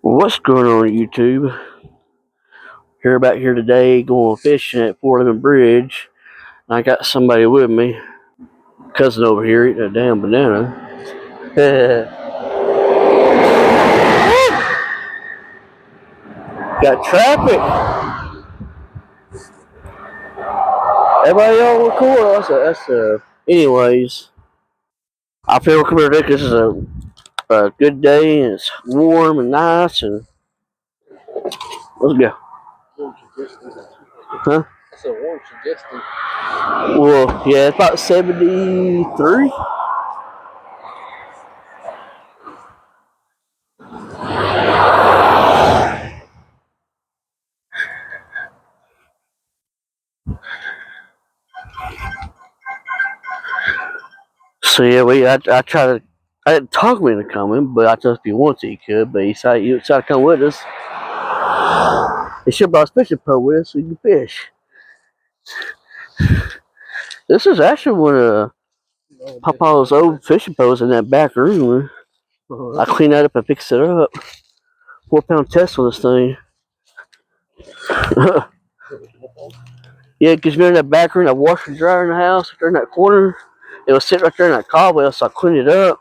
What's going on YouTube? Here back here today going fishing at 411 Bridge. I got somebody with me. Cousin over here eating a damn banana. Got traffic. Everybody on record. Anyways, I feel come here today because it's a good day and it's warm and nice and let's go. Huh? That's a warm suggestion. Well, yeah, it's about 73. So yeah, I try to. I didn't talk him into coming, but I told him if he wants he could. But he decided to come with us. He should have brought his fishing pole with us so he can fish. This is actually one of Papa's old fishing poles in that back room. I cleaned that up and fixed it up. 4-pound test on this thing. Yeah, because you're in that back room, that washer and dryer in the house, there in that corner. It was sitting right there in that cobweb, so I cleaned it up.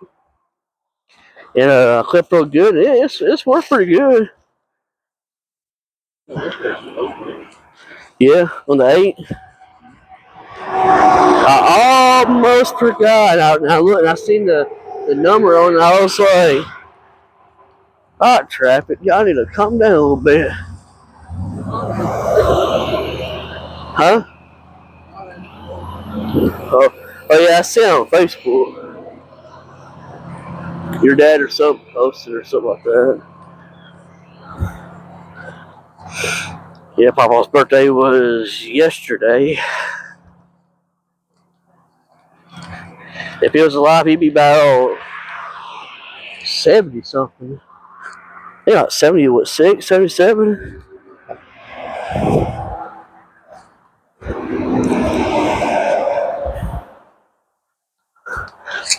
And I clipped real good. It's worked pretty good. Yeah, on the 8. I almost forgot. I looked and I seen the number on it. I was like, "Hot traffic, y'all need to calm down a little bit." Huh? Oh yeah, I see it on Facebook. Your dad or something posted or something like that. Yeah, Papa's birthday was yesterday. If he was alive, he'd be about 70 something. Yeah, 70, what, 6, 77?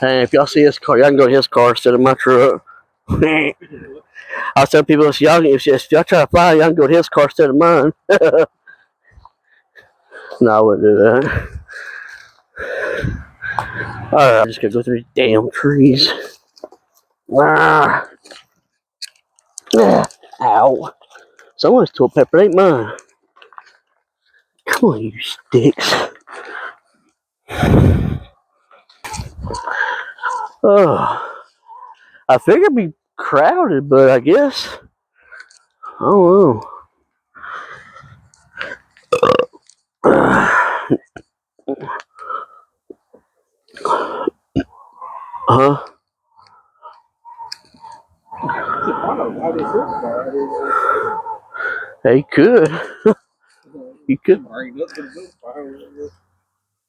Hey, if y'all see his car, y'all can go to his car instead of my truck. I was telling people, if y'all try to fly, y'all can go to his car instead of mine. No, I wouldn't do that. Alright, I'm just gonna go through these damn trees. Ah. Ow. Someone's toilet pepper ain't mine. Come on, you sticks. Oh. I figured it'd be crowded, but I guess. I don't know. Huh? He could. He could.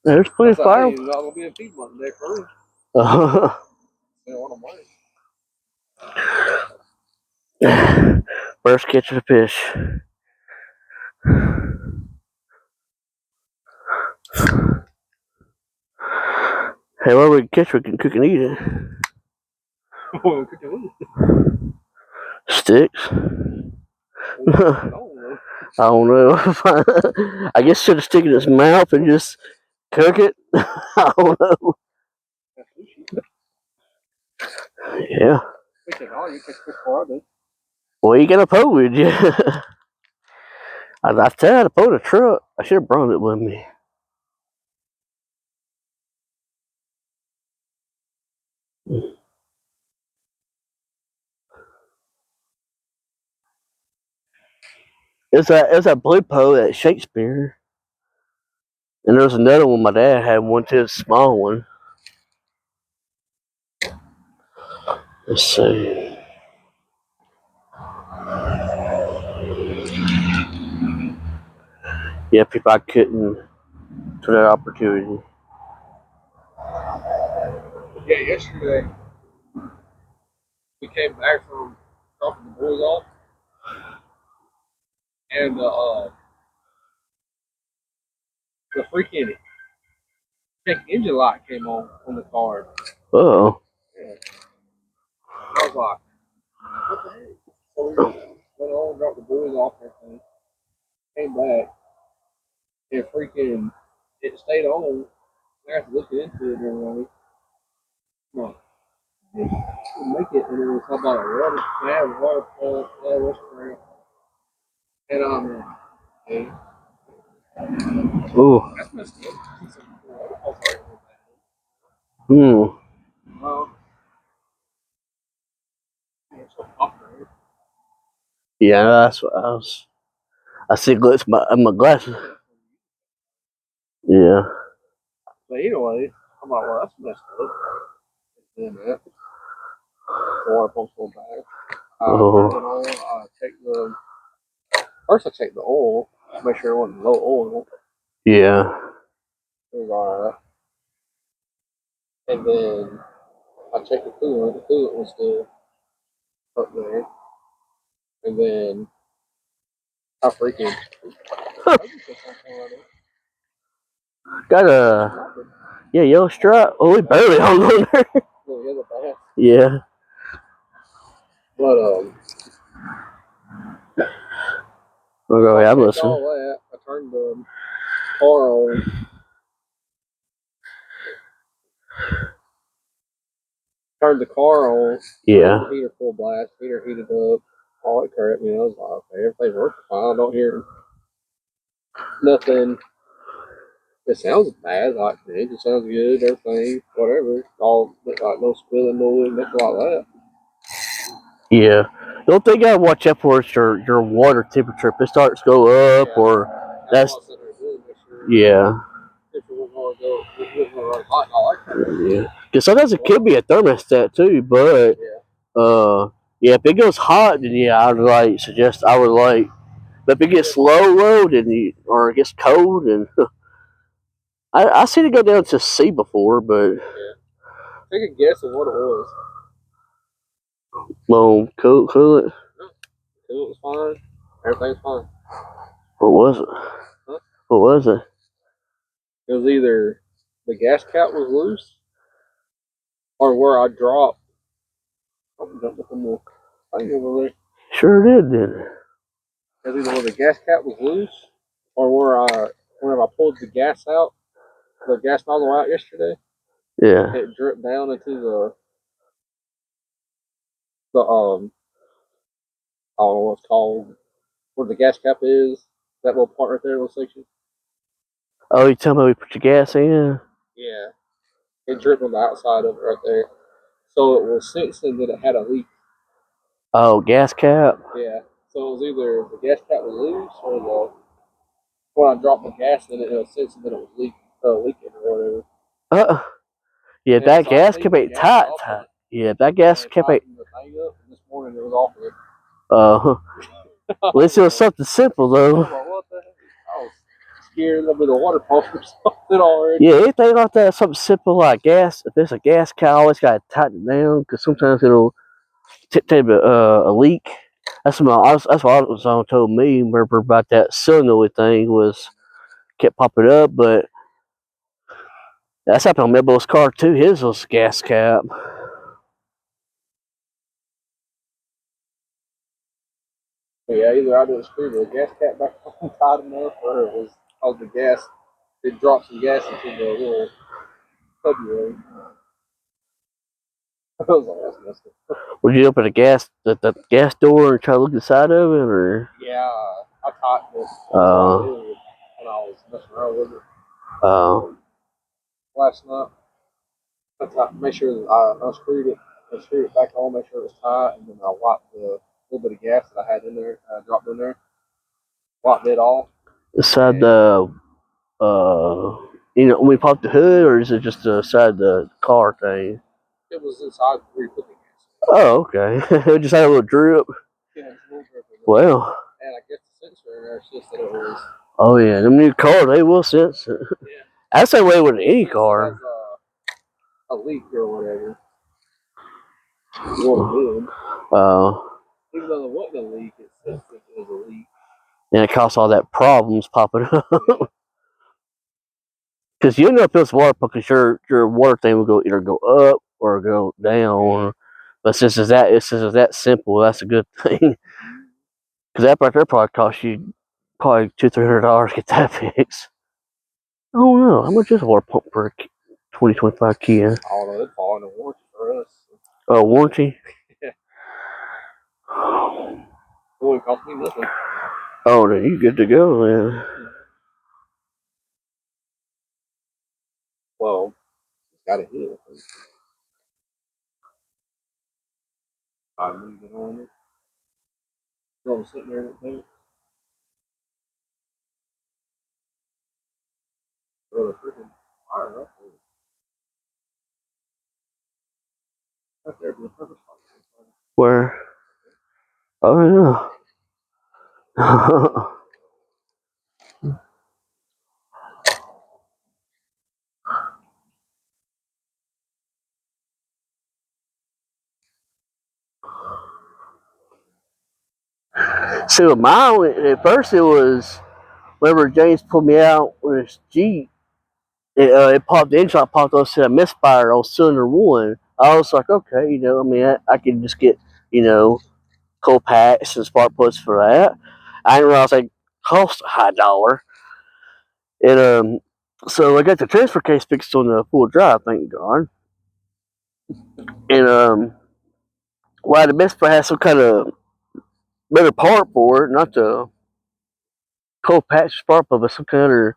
There's plenty of fire. There's not gonna be a people on the deck room. First catch of the fish. Hey, what we can catch, we can cook and eat it. Sticks? I don't know. I guess should have stick it in his mouth and just cook it. I don't know. Yeah. Well, you got a pole with you. I tell you to pull the truck. I should have brought it with me. It's that blue pole at Shakespeare. And there's another one my dad had, one to his small one. Let's see. Yep, if I couldn't for that opportunity. Yeah, yesterday we came back from dropping the boys off, and the freaking check engine light came on the car. Oh. Yeah. I was like, what the heck? So we went on, dropped the boys off and everything. Came back and freaking it stayed on. I got to looking into it and everything. I'm like, make it, and it was about a water, they have a water pump, restaurant, and hey, Ooh. that's messed up. Hmm. Well, it's so popular. Yeah, that's what I was. I see glitz my glasses. Yeah. But anyway, I'm like, well, that's messed up. And then that, the water pump's going back. Oh. Turned it on, I checked the, first I checked the oil, make sure it wasn't low oil. Yeah. It was alright. And then I checked the coolant was still up there. And then I freaking Got a yellow stripe. Oh, we barely hung on there. Yeah. But Okay, I'm listening. all that, I turned the car on. Turned the car on. Yeah. The heater full blast. Heater heated up. All that crap. You know, I was like, okay, everything's working fine. I don't hear nothing. It sounds bad. Like the engine sounds good. Everything, whatever. All like no spilling noise, nothing like that. Yeah. The only thing you gotta watch out for is your water temperature. If it starts to go up or that's what I said I did, make sure yeah. if it was going to go, if it was going to run hot, and all that crap. Yeah. Because sometimes it could be a thermostat too, but Yeah. yeah, if it goes hot, then yeah, I would like suggest I would like. But if it gets low, then or it gets cold, and I seen it go down to C before, but Take a guess of what it was. well, cool it. It was fine. Everything's fine. What was it? Huh? What was it? It was either the gas cap was loose, or where I dropped. Something jumped up in the thing over there. Sure did, didn't it? It was either where the gas cap was loose, or whenever I pulled the gas out, the gas nozzle out yesterday, Yeah. it dripped down into the I don't know what it's called, where the gas cap is. That little part right there, little section. Oh, you tell me we put your gas in? Yeah, it dripped on the outside of it right there. So it was sensing that it had a leak. Oh, gas cap. Yeah. So it was either the gas cap was loose or when I dropped the gas in it, it was sensing that it was leaking or whatever. Yeah, And that so I gas cleaned cap the ain't gas off tight. of it Yeah, that gas and cap ain't. tightened the thing up. And this morning it was off of it. At least it was something simple I though. was like, what the heck? I was scared of the water pump or something already. Yeah, anything like that, something simple like gas. If it's a gas cow, I always gotta tighten it down because sometimes it'll take a leak. That's what I was on told me. Remember about that solenoid thing was kept popping up, but that's happened on Melbo's car too. His was gas cap. But yeah, either I didn't screw the gas cap back on tight enough, or it was because the gas, it dropped some gas into the little February. I was like, that's messed up. Would you open the gas door and try to look inside of it, or? Yeah, I tightened it when I was messing around with it last night. I made sure that I unscrewed it and screwed it back on, make sure it was tight, and then I wiped the little bit of gas that I had in there, dropped in there, wiped it off. inside the when we pop the hood, or is it just inside the car thing? It was inside where you put the gas. Oh, okay. It just had a little drip. Yeah, it was a little drip in there. Well. And I guess the sensor in there says that it was. Oh yeah, them new cars they will sense it. Yeah. That's the way with any car. A leak or whatever. What it even though there wasn't a leak, it says that it was a leak. And it caused all that problems popping up. Because you know if it's water pump, because your water thing will go either go up or go down. But since it's that simple, that's a good thing. Because that right there probably cost you probably $200-300 to get that fixed. I don't know. How much is a water pump for a 2025 Kia? I don't know. It'd fall into warranty for us. Oh, warranty? It wouldn't cost me nothing. Oh, then you good to go then. Well, it's got a hit. I'm moving on it. So I'm sitting there and think, throw the freaking fire up there. Right there, for the purpose. Where? Oh, yeah. See, with mine, at first it was whenever James pulled me out with his Jeep, it popped, the engine light popped up, said misfire on cylinder one. I was like, okay, I mean, I can just get, cold packs and spark plugs for that. I didn't realize they cost a high dollar. And so I got the transfer case fixed on the full drive, thank God. And well, the misfire has some kind of better part for it, not the cold patch spark plug, but some kind of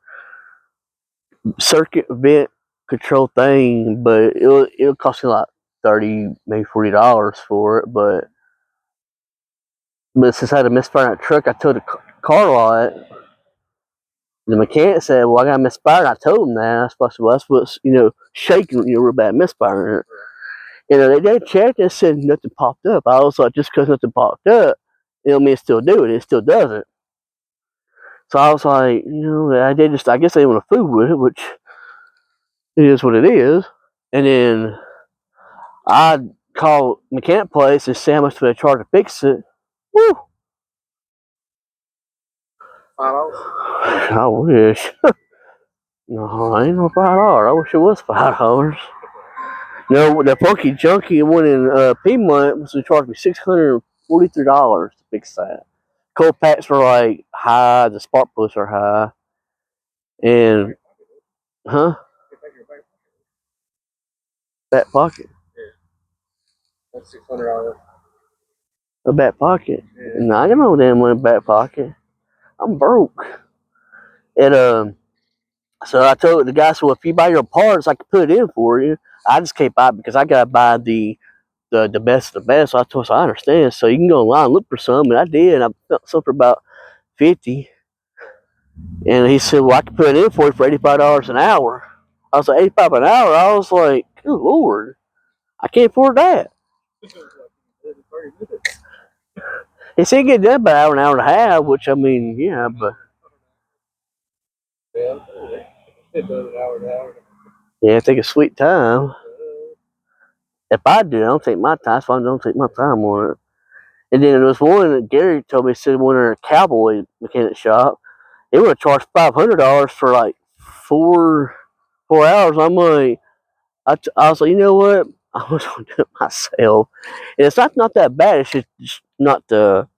circuit vent control thing. But it'll cost me like $30, maybe $40 for it. But since I had a misfire in that truck, I told the car lot. The mechanic said, "Well, I got a misfire." And I told him that. I suppose that's what's shaking, real bad misfire in it. They checked and said nothing popped up. I was like, just because nothing popped up, it don't mean it still do it. It still doesn't. So I was like, I guess they want to fool with it, which it is what it is. And then I called mechanic place and say how much do they charge to fix it. Woo! I wish. No, ain't no $5. I wish it was $5. The Funky Junkie one in Piedmont was charged me $643 to fix that. Cold packs were like high, the spark plugs are high, and back pocket. That's $600. A back pocket. Yeah. No, I got no damn money back pocket. I'm broke. And so I told the guy, so if you buy your parts, I can put it in for you. I just can't buy it because I gotta buy the best of the best. So I told him, so I understand. So you can go online and look for some, and I did. I found some for about $50. And he said, well, I can put it in for you for $85 an hour. I was like, $85 an hour? I was like, good Lord, I can't afford that. He said get done by an hour and a half, which I mean, yeah, but Yeah, it does an hour and a half. yeah, take a sweet time. If I do, I don't take my time. So I don't take my time on it. And then there was one that Gary told me, said one in a cowboy mechanic shop. They would have charged $500 for like four hours. I'm like, I was like, you know what? I was gonna do it myself. And it's not that bad. It's just not to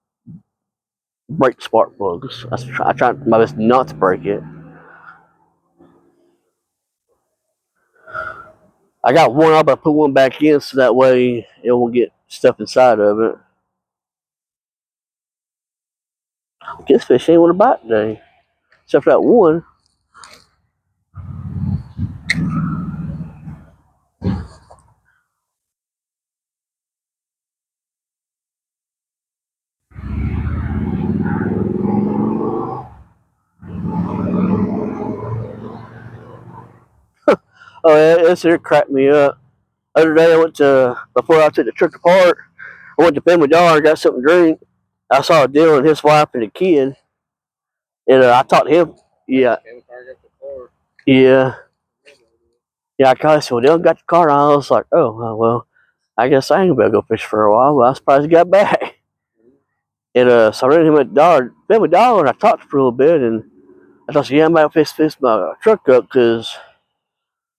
break spark plugs. I try my best not to break it. I got one up, but I put one back in so that way it won't get stuff inside of it. I guess fish ain't want to bite today, except for that one. Oh yeah, this here cracked me up. Other day I went to, before I took the truck apart, I went to Family Dollar, got something to drink. I saw a deal and his wife and a kid, and I talked to him. Yeah, yeah. I called. I said, well, they don't got the car. And I was like, oh, well, I guess I ain't gonna go fish for a while. But I was surprised he got back. And so I ran him at Family Dollar, and I talked to him for a little bit. And I thought, yeah, I might fix my truck up because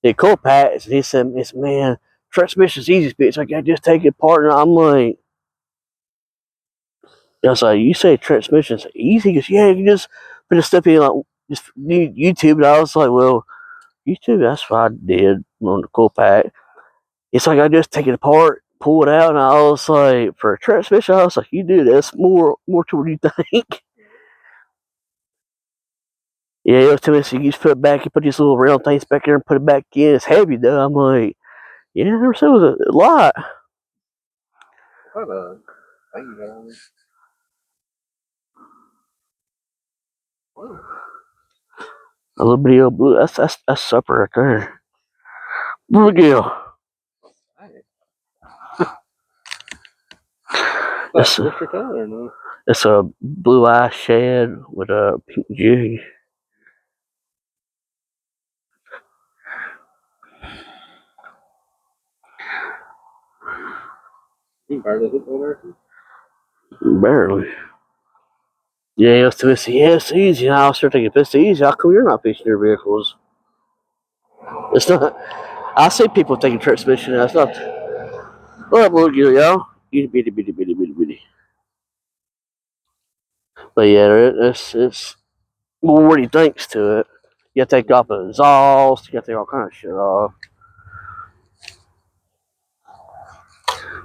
they cold packs. And he said, man, transmission's easy, bitch. Like, I just take it apart, and I'm like, I was like, you say transmission's easy? Because yeah, you can just put a step in, like, just need YouTube. And I was like, well, YouTube, that's what I did on the cool pack. It's like I just take it apart, pull it out, and I was like, for a transmission, I was like, you do this more to what you think. Yeah, it was telling me, so you just put it back, you put these little round things back there and put it back in. It's heavy though. I'm like, yeah, I never said it was a lot. What kind of thing you got on this? Wow. A little bit of blue. That's supper right there. Bluegill. What's your color or no? It's a blue eye shad with a pink jig. You can barely hit on there. Barely. Yeah, it's twisty. Yeah, it's easy. And I was thinking, if it's easy, how come you're not fixing your vehicles? It's not. I see people taking transmission now. It's not. What up, Bluegill, y'all? Itty bitty bitty bitty bitty bitty. But yeah, it's more what he thinks to it. You gotta take off the exhaust. You gotta take all kind of shit off.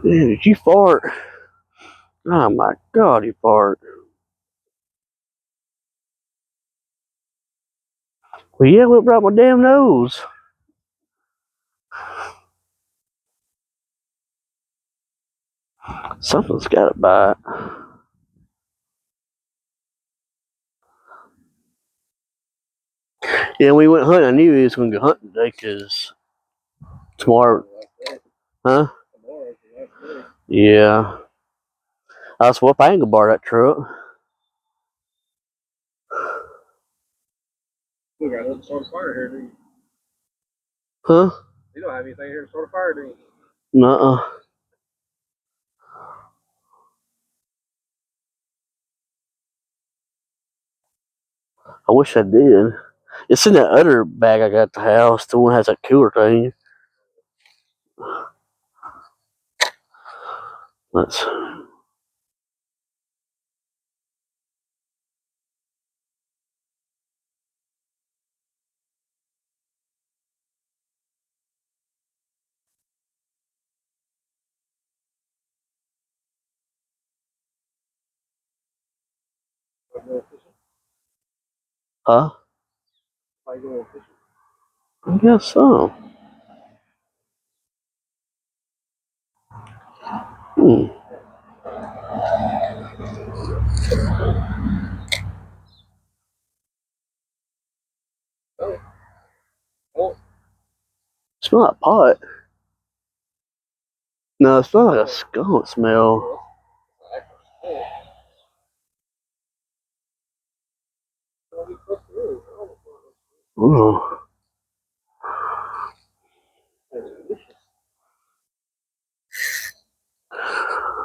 Man, did you fart? Oh my god, you fart. Well, yeah, what brought my damn nose? Something's got to bite. Yeah, we went hunting. I knew he was going to go hunting today because tomorrow, huh? Yeah. I was whoop. I ain't gonna bar that truck. We got nothing to start a fire here, do you? Huh? You don't have anything here to start a fire, do you? Nuh-uh. I wish I did. It's in that other bag I got at the house. The one that has that cooler thing. Let's. Huh? Like going fishing. I guess so. Hmm. Oh. Oh. Smell like pot. No, it smells like a skunk smell. Ooh.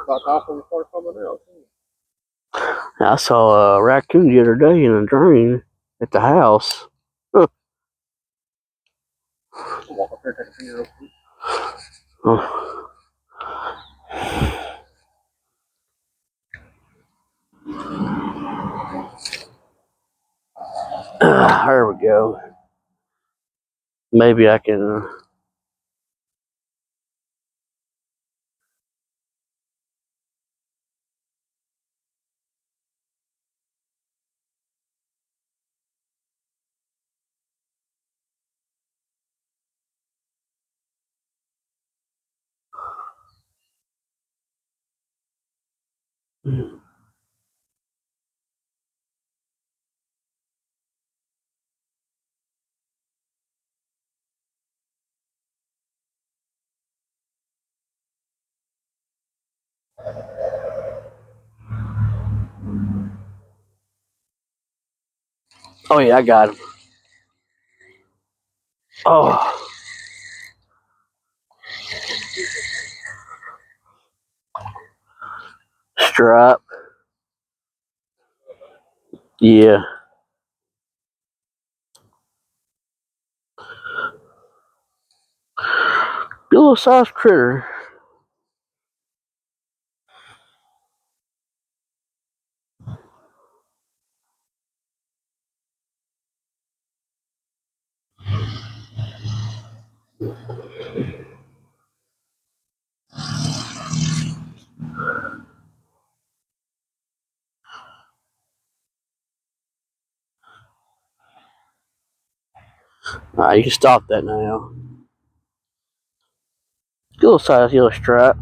Like off when we start coming out. I saw a raccoon the other day in a drain at the house. Huh. Walk up here, take a finger up. Oh. There we go. Maybe I can. Oh yeah, I got him. Oh, strap. Yeah. Good little sized critter. Alright, you can stop that now. Good little sized yellow stripe.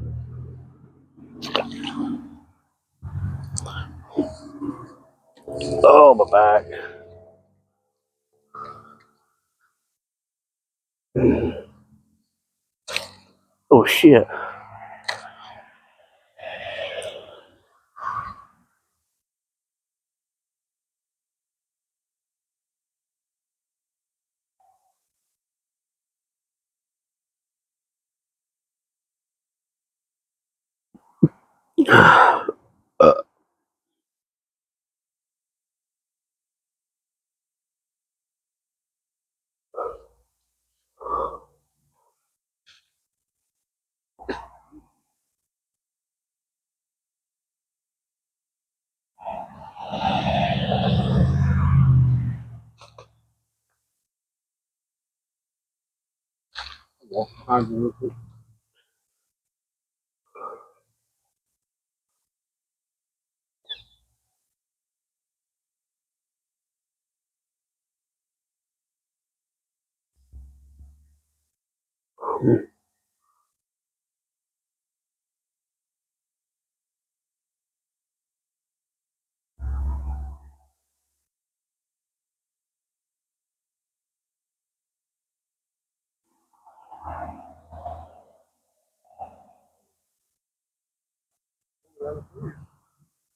Oh, my back. Oh, shit. Walk behind you real quick.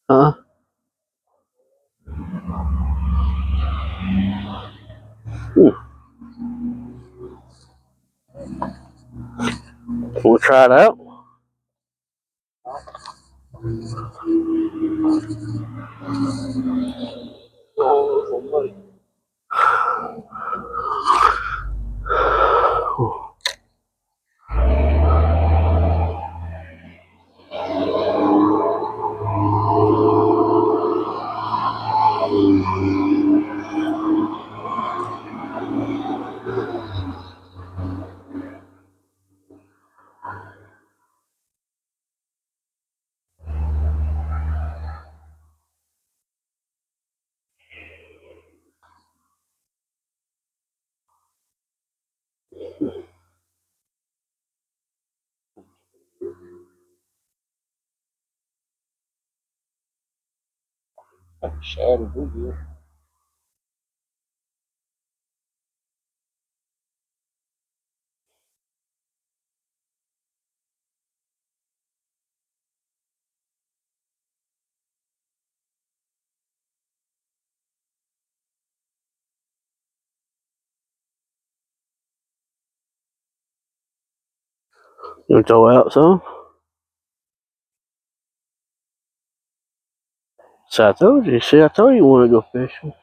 Huh? We'll try it out. Oh, that's some money. Shattered boogie. You want to throw out some? So I told you. See, I told you want to go fishing.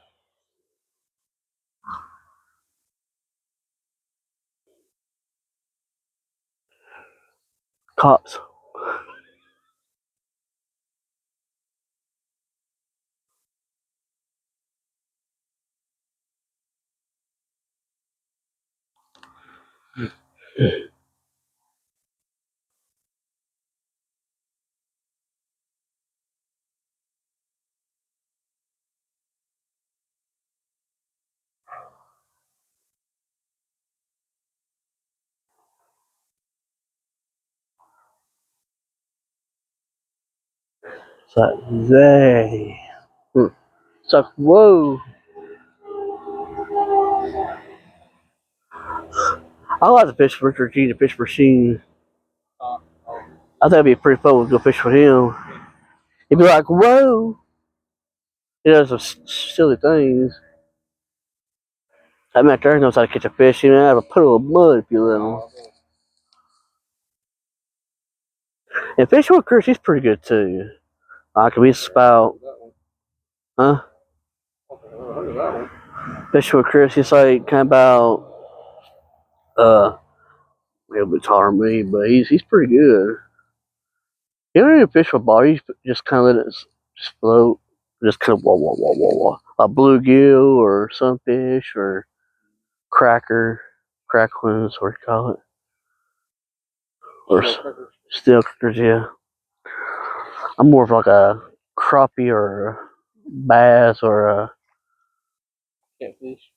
Cops. It's like, they. It's like, whoa. I like to fish for Richard G, the fish machine. Oh, I think it'd be pretty fun to go fish with him. He'd be like, whoa. He does some silly things. That man there knows how to catch a fish, even out of a puddle of mud if you let him. And fish with Chris, he's pretty good too. I can be spout. Huh? Fish with Chris, he's like kind of about a little bit taller than me, but he's pretty good. He don't even fish with bobber. He just kind of let it just float, just kind of wah wah wah wah wah. A bluegill or sunfish or cracklins, what you call it, or steel crickets. Yeah, I'm more of like a crappie or a bass or a. Catfish.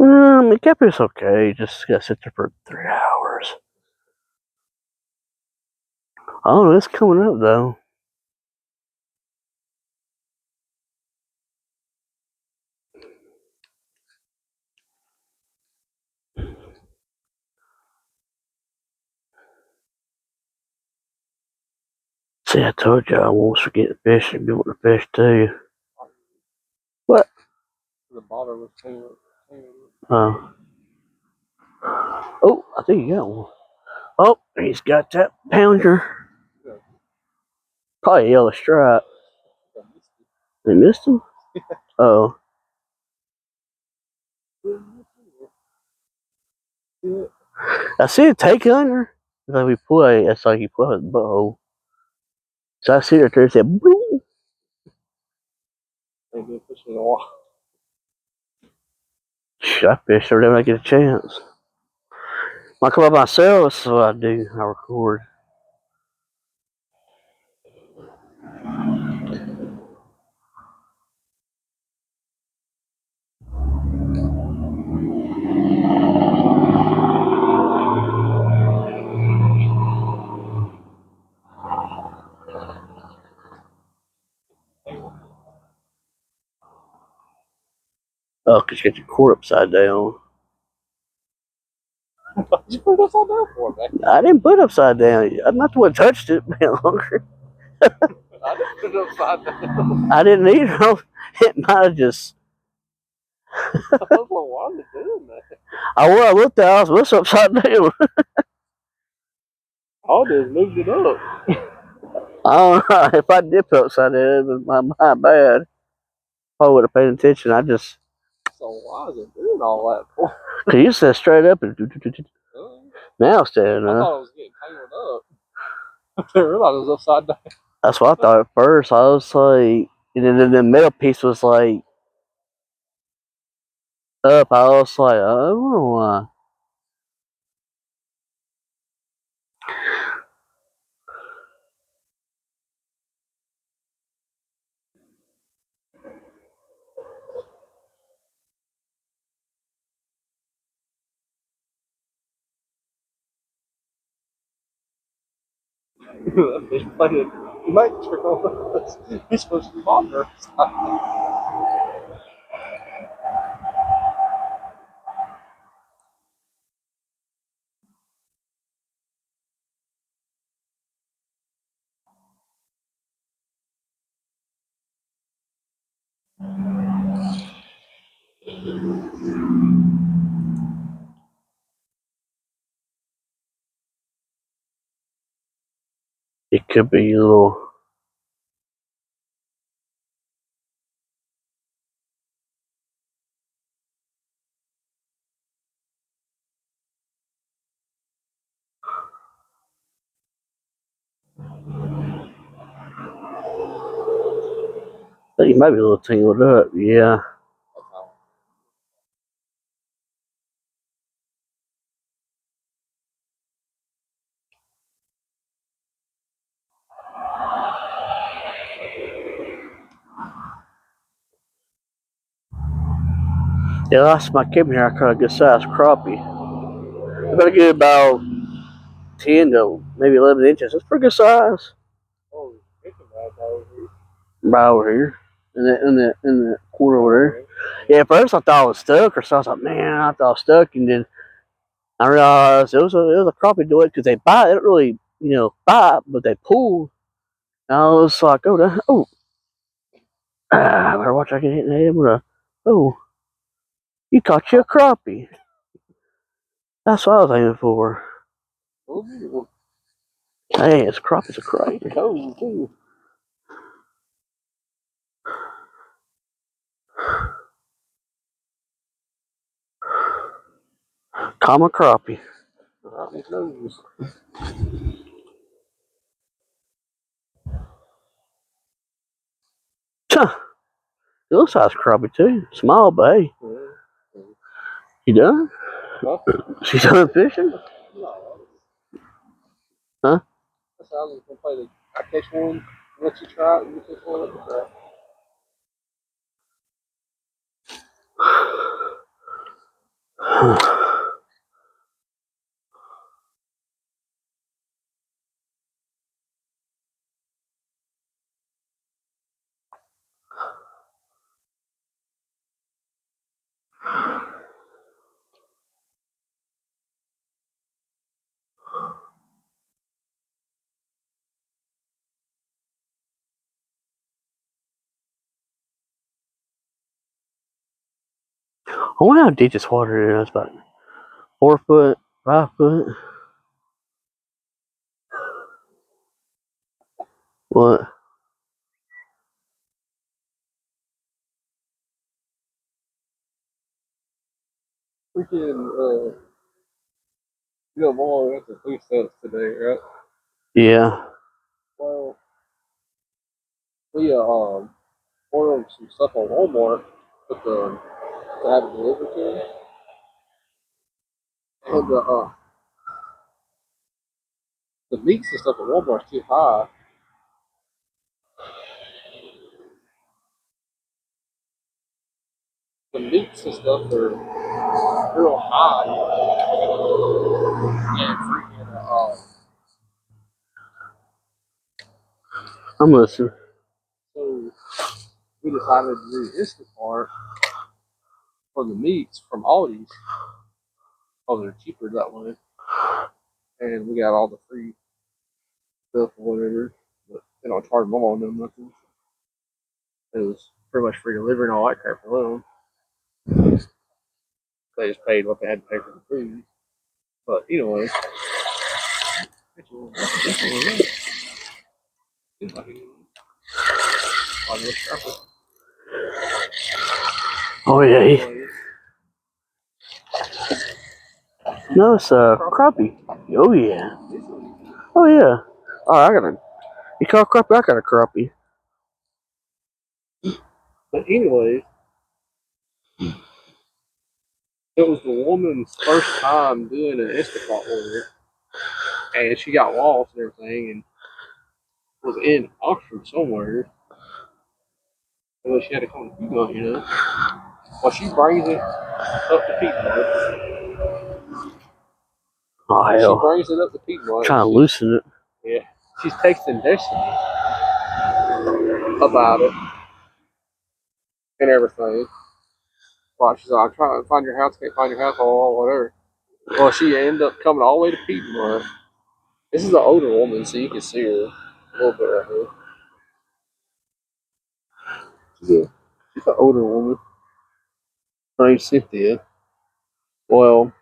I mean, catfish okay. You just gotta sit there for 3 hours. Oh, it's coming up though. See, I told you I won't forget to fish and be able to fish too. What? The bobber was too. Oh, I think you got one. Oh, he's got that pounder. Probably a yellow stripe. They missed him? Oh. I see a take under. It's like we play. It's like you play with the bow. So I see her there and said, boom. They've been fishing a while. I fish every time I get a chance. When I come up myself, that's what I do. I record. Oh, because you got your cord upside down. You put it upside down for, man. I didn't put it upside down. I'm not the one who touched it any longer. I didn't put it upside down. I didn't either. It might have just. I was like, why are they doing that? I looked at it, I was, what's upside down? All they moved it up. I don't know. If I did put it upside down, it was my bad. I would have paid attention. I just. So why is it doing all that for? Cause you said straight up and now it's standing I up. thought it was getting tangled up. I didn't realize it was upside down. That's what I thought at first. I was like, and then the middle piece was like up. I was like, I don't know why. That fish playing nature on us. He's supposed to be bobber. It could be a little. I think it might be a little tangled up. Yeah. Yeah, last time I came here, I caught a good sized crappie. I better get about 10 to maybe 11 inches. That's pretty good size. Oh, it's a bad over here. Right over here. In the corner over there. Yeah, at first I thought it was stuck or something. I was like, man, I thought it was stuck. And then I realized it was a crappie doing it because they bite. They don't really, bite, but they pull. And I was like, I better watch I can hit the head with a, oh, you caught you a crappie. That's what I was aiming for. Oh, Hey, it's crappie's a crappie. cold too. Comma crappie. Right in his nose. Huh. It looks like crappie too. Small, but hey, Yeah. you done? Huh? She's done fishing? No. Huh? That's how I was gonna play the I catch one, let you try it, and you catch one, let me try it. I wonder how deep this water is. It's about 4 foot, 5 foot. What? Freaking, you know, Mom went to food stamps today, right? Yeah. Well, we ordered some stuff on Walmart, but to have it delivered to him, and the meats and stuff at Walmart's too high. The meats and stuff are real high, and freaking I'm listening. so we decided to do Instacart for the meats from Aldi's. Oh, they're cheaper that way, and we got all the free stuff or whatever. But they don't charge Mom on them nothing. It was pretty much free delivery and all that crap alone. They just paid what they had to pay for the food. But anyway, Oh, yeah. No, it's crappie. Oh, yeah. Oh, yeah. Oh, I got a. You caught crappie? I got a crappie. But anyway, it was the woman's first time doing an Instacart order, and she got lost and everything, and was in Oxford somewhere. And then she had to come to Piedmont, you know. Well, she brings it up to Piedmont. Oh, She hell. brings it up to Piedmont. Trying to loosen it. Yeah, she's texting Destiny about it and everything. Well, she's like, I'm trying to find your house, can't find your house, or whatever. Well, she ended up coming all the way to Piedmont. This is an older woman, so you can see her a little bit right here. She's an older woman. Her name's Cynthia. Well,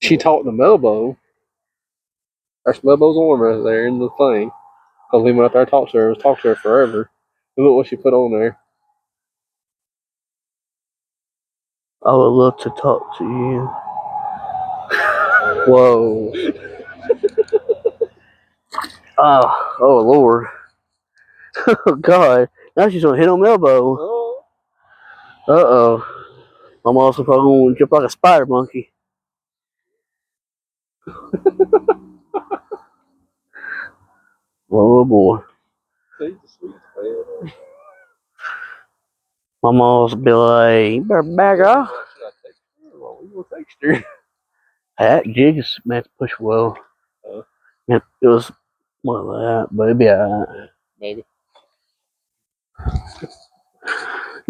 she talked to Melbo. There's Melbo's arm right there in the thing. Because we went out there and talked to her. Talked to her forever. And look what she put on there. I would love to talk to you. Whoa. Oh, Lord. Oh, God. Now she's gonna hit on Melbo. Oh. Uh-oh. I'm also probably gonna jump like a spider monkey. Oh, boy. She's a sweet man. My mom's be like, you better back off. Should I text her? Well, we will text her. That jig is meant to push well. It was one of that, but it'd be alright. Maybe.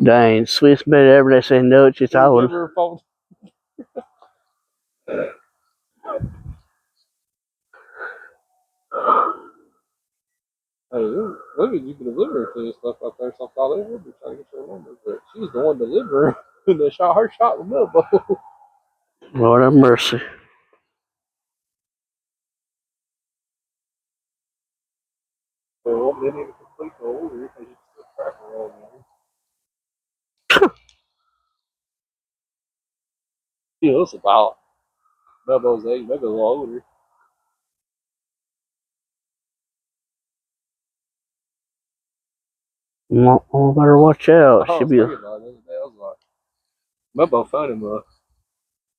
Dang, sweetest bit ever. They say no, it's just I would. Give her a phone. Hey, maybe you can deliver it to and stuff out there. So I thought they would be trying to get your number. But she was the one delivering. And they shot her shot with Melbo. Lord have mercy. Well, they didn't even complete the order because you still track her all there. He looks about Bubba's age, maybe a little older. Oh, better watch out. I Should was be. thinking about it the other day. I was like, Bubba found him a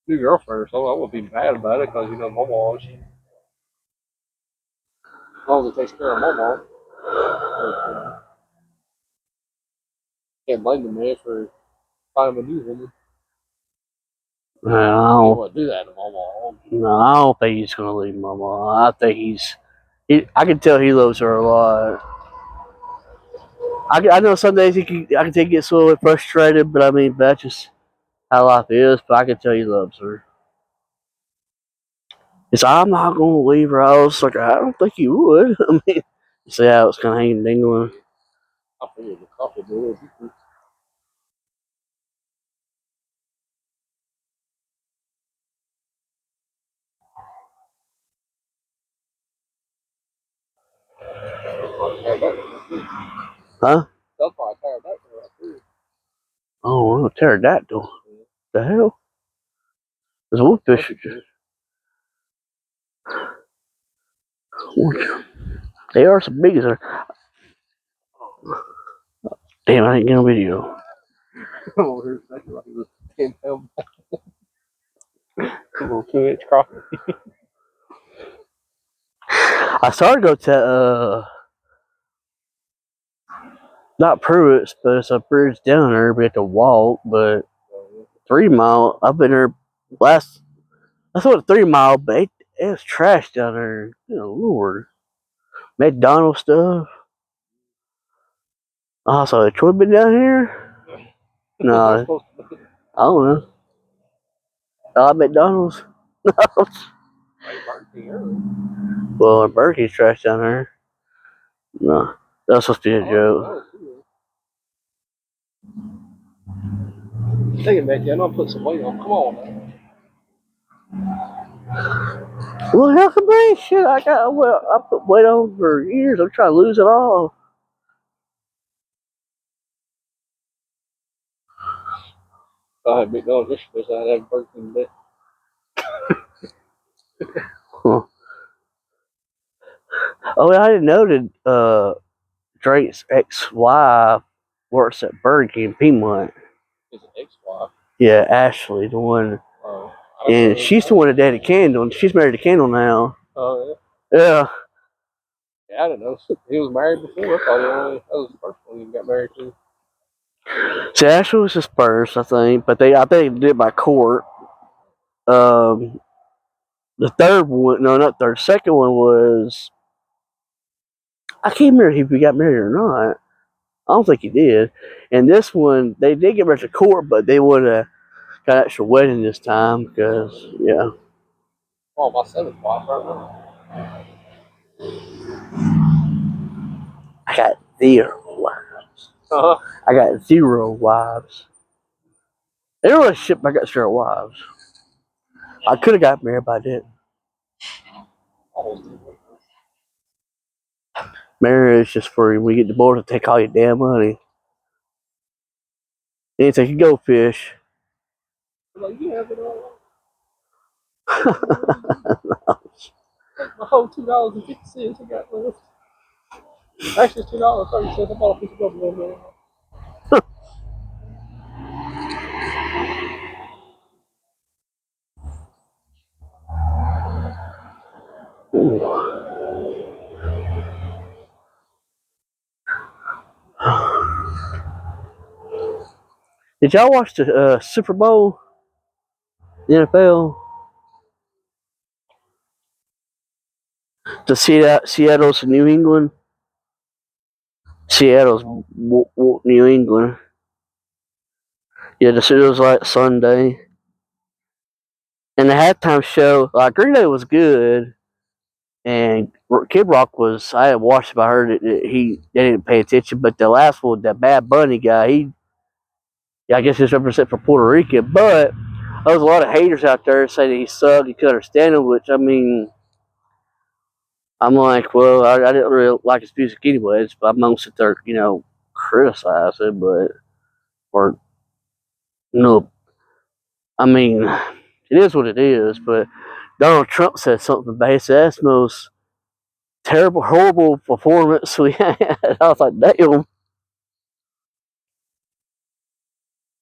new girlfriend or something. I wouldn't be mad about it because, my mom, as long as it takes care of my mom. But, can't blame the man for finding a new woman. He No, wouldn't do that to my mom. no, I don't think he's gonna leave Mama. I think I can tell he loves her a lot. I know some days I can take it a little bit frustrated, but I mean that's just how life is. But I can tell he loves her. It's I'm not gonna leave her. I was like, I don't think you would. I mean, you see how it's kind of hanging dingling. I figured the coffee would be a little different. Huh? That's why I tired that for right there. Oh, a pterodactyl. The hell? There's a wolffish. They are some big as her. Damn, I didn't get a video. I'm over here thinking like it was 10 pound. A little 2-inch crappie. I started to go to not Pruitt's, but it's a bridge down there. We have to walk, but 3 Mile. I've been there last. I thought 3 Mile, but it's trash down there. Lord. McDonald's stuff. Oh, so Troy been down here? No, I don't know. McDonald's. Well, Burger King's trash down there. No, that's supposed to be a joke. Take it back, yeah. I'll put some weight on. Come on, man. Well, hell can be shit. I put weight on for years. I'm trying to lose it all. I had McDonald's yesterday, so I had to have Burger King today. Huh. Oh, I didn't know that Drake's ex-wife works at Burger King in Piedmont. His ex-wife. Yeah, Ashley, the one. And she's the one that dated Candle, and she's married to Candle now. Oh, yeah? Yeah. Yeah, I didn't know. He was married before. I thought that was the first one he got married to. See, Ashley was his first, I think, but I think they did it by court. The third one, no, not third. Second one was I can't remember if he got married or not. I don't think he did. And this one, they did get married to court, but they would have got extra wedding this time because, yeah. Oh, my seventh wife right now. I got 0 wives. I got 0 wives. In a relationship, I got 0 wives. I could have got married, but I didn't. Marriage is just for when you get divorced to take all your damn money. Anything you go fish. Like, you have it all. My whole $2.50 I got left. Actually, it's $2.30. I bought a piece of bubble gum there. Did y'all watch the Super Bowl? The NFL? The Seattle's New England? Seattle's New England. Yeah, the Super was like Sunday. And the halftime show, like Green Day was good, and Kid Rock was. I had watched it, but I heard they didn't pay attention. But the last one, that Bad Bunny guy, I guess he's represent for Puerto Rican. But there was a lot of haters out there saying that he sucked. You could understand him, which I mean, I'm like, well, I didn't really like his music anyways. But I'm gonna sit there, criticize it, but or no, I mean. It is what it is. But Donald Trump said something bad. He said, that's the most terrible, horrible performance we had. I was like, damn.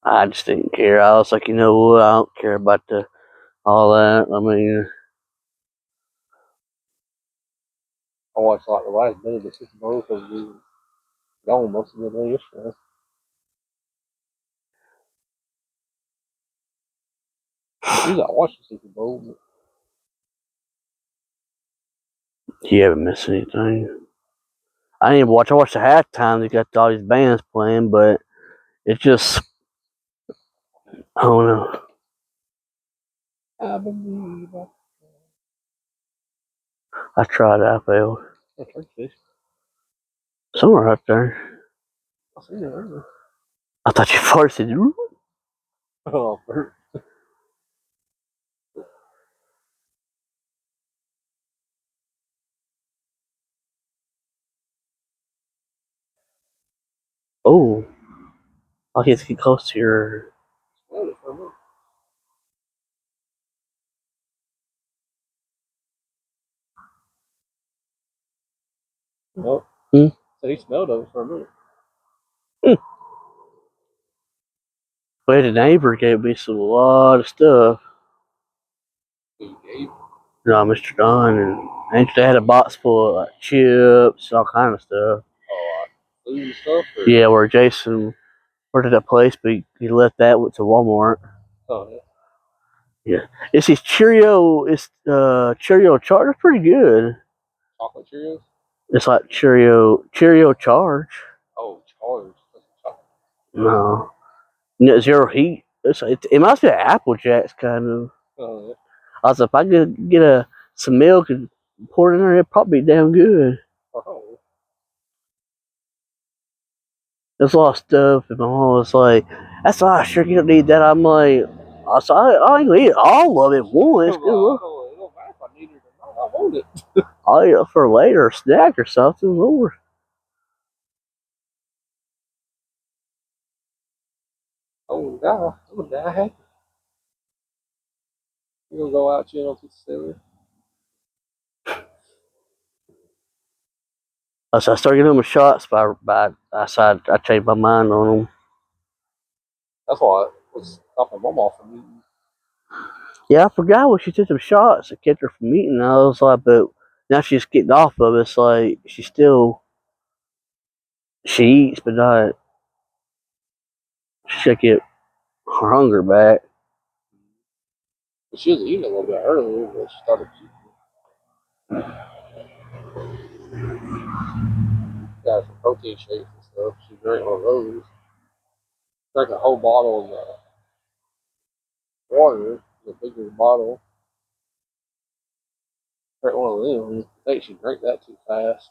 I just didn't care. I was like, you know what? I don't care about all that. I mean, I watched like the last minute of the Super Bowl because we were gone most of the day yesterday. Usually I watch the Super Bowl, but you haven't missed anything. I didn't even watch. I watched the halftime. They got all these bands playing, but it just, I don't know. I believe I tried. I failed. that's right, fish. Somewhere up there. I seen it earlier. I thought you farted. Oh, Bert. Oh, I'll get to get close to your. Smelled it for a minute. Nope. Hmm? So he smelled of it for a minute. But the neighbor gave me a lot of stuff. He gave Mr. Don, and they had a box full of like, chips, all kind of stuff. food and stuff. Or? Yeah, where Jason worked at that place, but he left that went to Walmart. Oh, yeah. Yeah, it's these Cheerio. It's Cheerio Charge. It's pretty good. Chocolate Cheerios? It's like Cheerio Charge. Oh, charged. No, Net Zero Heat. It reminds me of Apple Jacks kind of. Oh, yeah. I was like, if I could get some milk and pour it in there, it'd probably be damn good. Oh. There's a lot of stuff, and my mom was like, "That's all. Sure, you don't need that." I'm like, I ain't gonna eat all of it at once. It don't matter if I need it or not. I want it. I'll eat it for later, a snack or something. Lord. Oh, God. I'm gonna die happy. You gonna go out chilling on Pizza 7? So I started giving them shots, but I decided I changed my mind on them. That's why I was stopping mom off from eating. Yeah, I forgot when she took them shots. It kept her from eating. I was like, but now she's getting off of it. It's like she eats, but not. She should get her hunger back. But she was eating a little bit earlier, but she started got some protein shakes and stuff. She drank one of those. Drank a whole bottle of water, the bigger bottle. Drank one of them. I think she drank that too fast.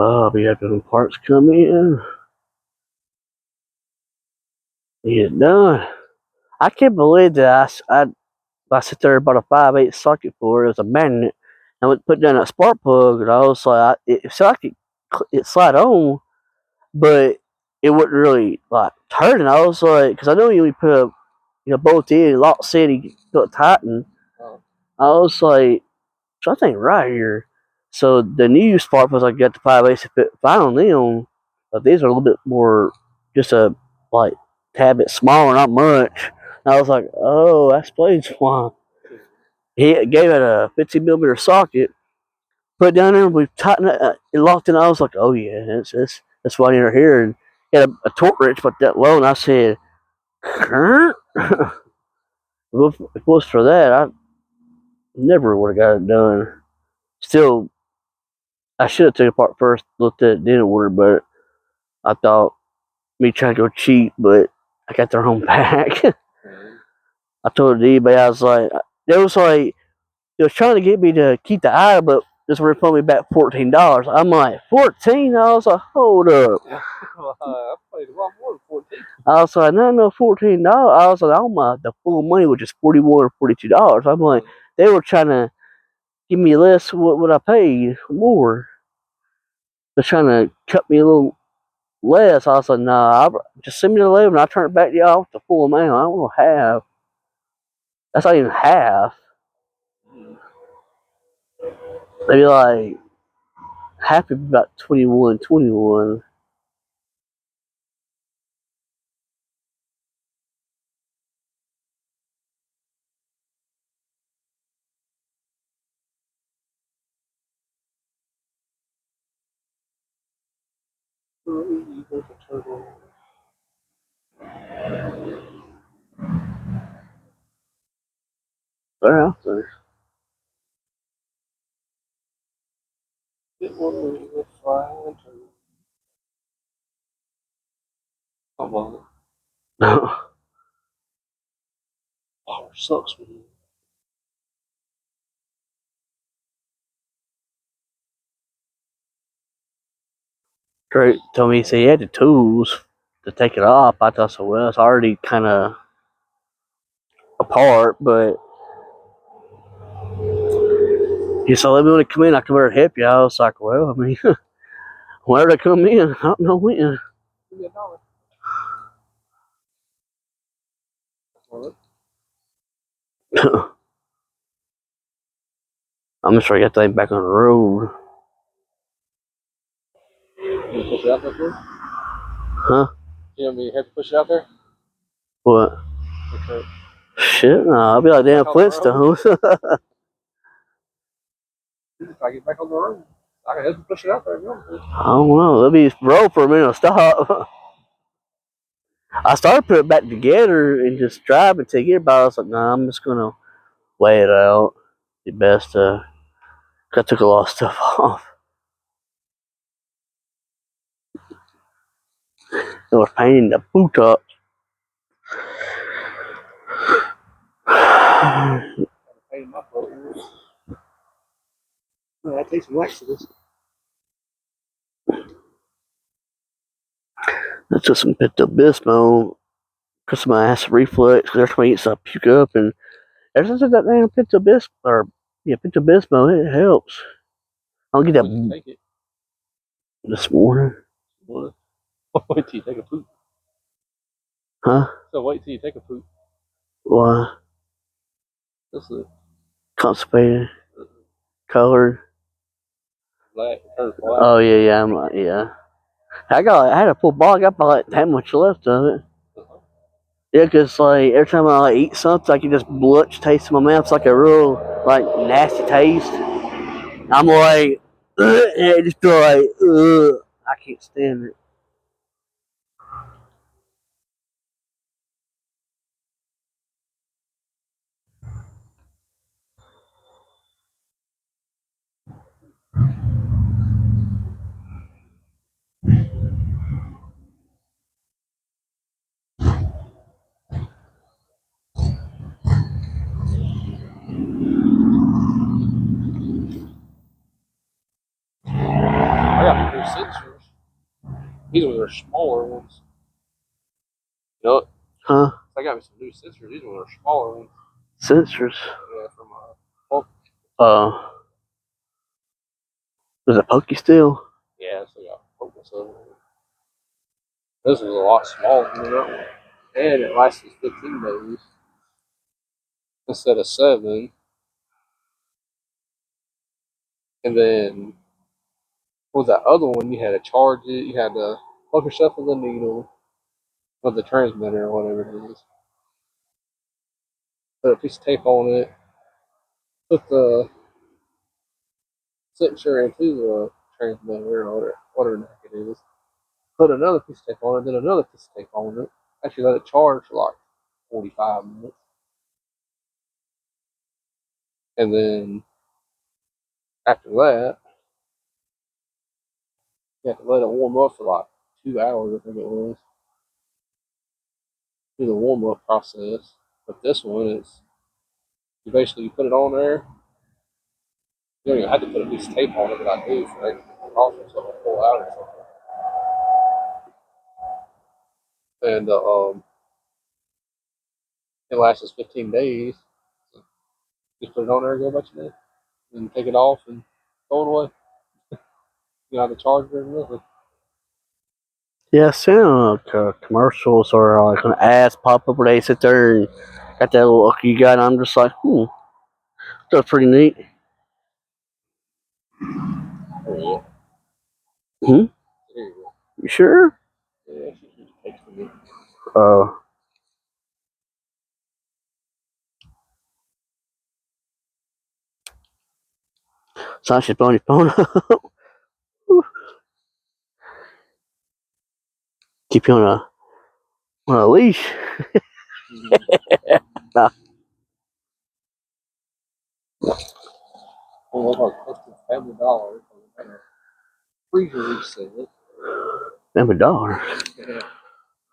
Oh, we have them parts come in. Get it done. I can't believe that I sit there and bought a 5/8 socket for it. It was a magnet. I went put down that spark plug, and I was like, it slide on, but it wasn't really like turning. I was like, because I know you only put both in Lock City, got tighten. I was like, something right here. So the new spark plugs I got the 5/8 fit fine on them, but these are a little bit more just a like tad bit smaller, not much. And I was like, oh, that explains why. He gave it a 15 millimeter socket, put it down there, and we tightened it locked in. I was like, oh yeah, that's why you're here. And he had a torque wrench, but that low, and I said, if it was for that, I never would have got it done. Still, I should have taken it apart first, looked at it, didn't order, but I thought me trying to go cheap, but I got their own back. I told eBay, I was like, it was trying to get me to keep the item, but this refund me back $14. I'm like, 14? I was like, hold up. I paid a lot more than 14. I was like, no, $14. I was like, the full money was just $41 or $42. I'm like, they were trying to give me less what I paid more. They're trying to cut me a little less. I was like, nah, just send me the label and I'll turn it back to y'all with the full amount. I don't want to half. That's not even half. Maybe like half would be about 21. They're out there. It wasn't even flying to. Come on. Power sucks, man. Drake told me he said he had the tools to take it off. I thought so. Well, it's already kind of apart, but he said, let me when they come in, I come over and help you. I was like, well, I mean, whenever they come in, I don't know when. Give me $1. I'm just trying to get that thing back on the road. You push it out there, please? Huh? You want me to have to push it out there? What? Okay. Shit, no, I'll be like damn Flintstones. If I get back on the road, I can help you push it out there if you want to. I don't know. Let me roll for a minute. Stop. I started putting it back together and just drive and take it, but I was like, nah, I'm just gonna weigh it out. The best. 'Cause I took a lot of stuff off. It was painting the boot up. Hey, my boat. I take some wax to this. That's just some Pepto-Bismol. Cause my acid reflux. Cause every time I eat something, I puke up, and ever since I got damn Pepto-Bismol, it helps. I'll get When you that take it, this morning. what? Wait till you take a poop. Huh? So wait till you take a poop. Why? This is Constipated. Colored. black. It turns black. Oh yeah. I'm like, yeah. I had a full ball. I got about like that much left of it. Yeah, cause like every time I like eat something, I can just blutch taste in my mouth. It's like a real like nasty taste. I'm like, and I just feel like, ugh. I can't stand it. I got new sensors. These ones are smaller ones. You know what? Huh? I got me some new sensors. These ones are smaller ones. Sensors. Yeah, from Pulp. There's a Pokey still. Yeah, so I got Focus on it. This is a lot smaller than that one. And it lasts 15 days instead of 7. And then with that other one, you had to charge it. You had to plug yourself with the needle of the transmitter or whatever it is. Put a piece of tape on it. Put the sensor into the transmitter or whatever the heck it is. Put another piece of tape on it, then another piece of tape on it. Actually, let it charge for like 45 minutes. And then after that, you have to let it warm up for like 2 hours, I think it was. Do the warm up process. But this one is you basically put it on there. You don't even have to put a piece of tape on it, but I do for like off for something 4 hours or and it lasts us 15 days. So just put it on there and go about your day, and take it off and throw it away. You know, the charger and nothing. Yeah, sound commercials or like an ads pop up where they sit there and got that little look you got. And I'm just like, that's pretty neat. Yeah. Hmm? There you go. You sure? Yeah, she just texted me. So she's on your phone. Keep you on a leash. Nah. Well, look, I posted Family Dollar. Freezer reset. Damn $1. Yeah.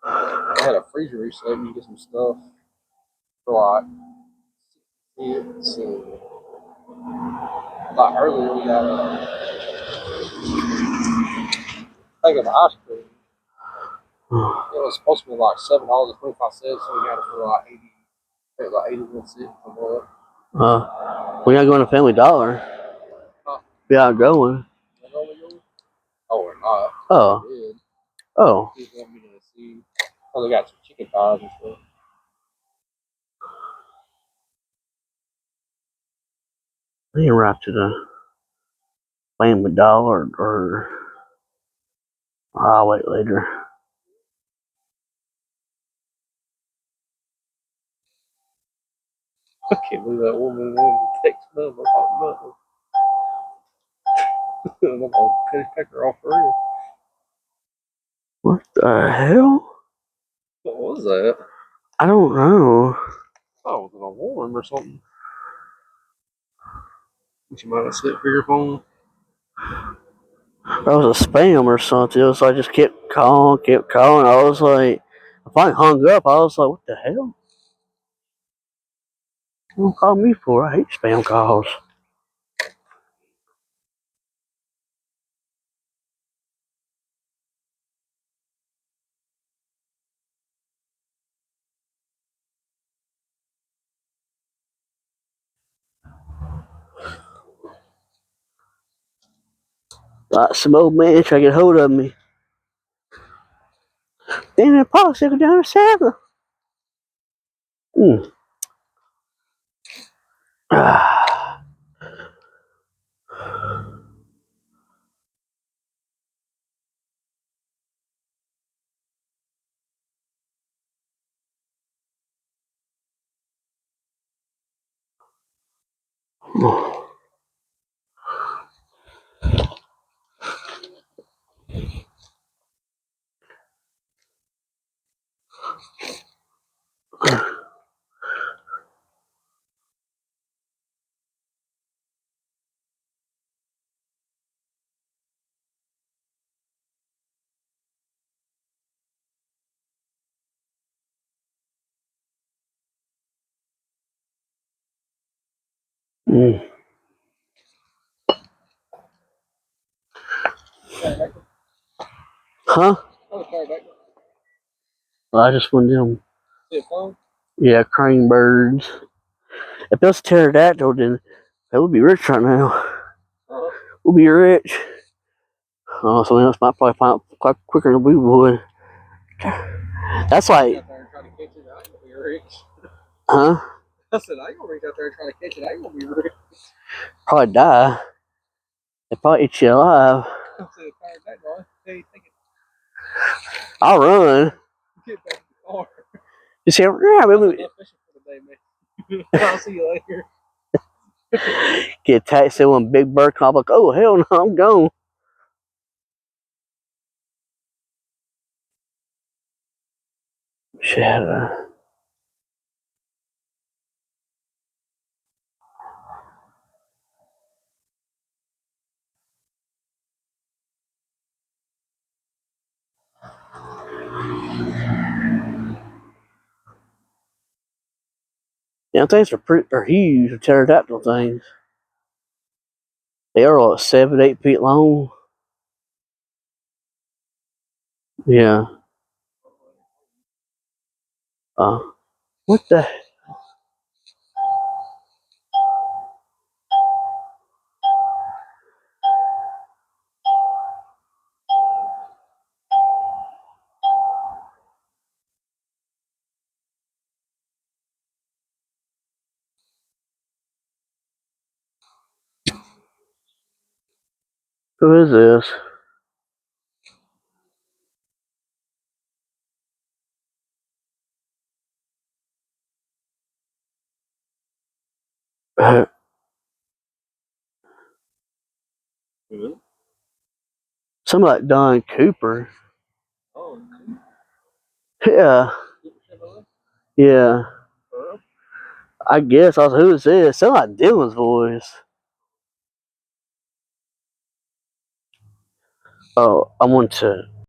I had a freezer reset. You get some stuff for like it's like earlier we got I think of ice cream. It was supposed to be like $7.25, so we got it for like 80. I think like 81 cents. We're not going to Family Dollar. Huh? We are going. Oh, we're not. Oh. We did. Oh. He want me to see. Oh, they got some chicken thighs and stuff. I ain't right to the Family Dollar or I'll wait later. I can't believe that woman wanted to text them about nothing. I'm gonna cut his pecker off for real. What the hell? What was that? I don't know. Oh, it was an alarm or something. She might have slipped for your phone. That was a spam or something. So I just kept calling. I was like, if I hung up, I was like, what the hell? You don't call me for? I hate spam calls. Like some old man trying to get hold of me. Then the popsicle down the saddle. Ah. Huh? I just went them. Yeah, crane birds. If it was pterodactyl, then that would be rich right now. We'll be rich. Oh, something else might probably find out quite quicker than we would. That's like, huh? I said, I ain't gonna reach out there and try to catch it. I ain't gonna be rich. Probably die. They probably eat you alive. I'll run. Get back to the car. You say, yeah, maybe I'll see you later. get attacked, say one big bird call, like, oh, hell no, I'm gone. Shadow. Yeah, things are huge, the pterodactyl things. They are like 7, 8 feet long. Yeah. What the? Who is this? Something like Don Cooper. Oh, Yeah, yeah. I guess. I was, who is this? Sound like Dylan's voice. Oh, I want to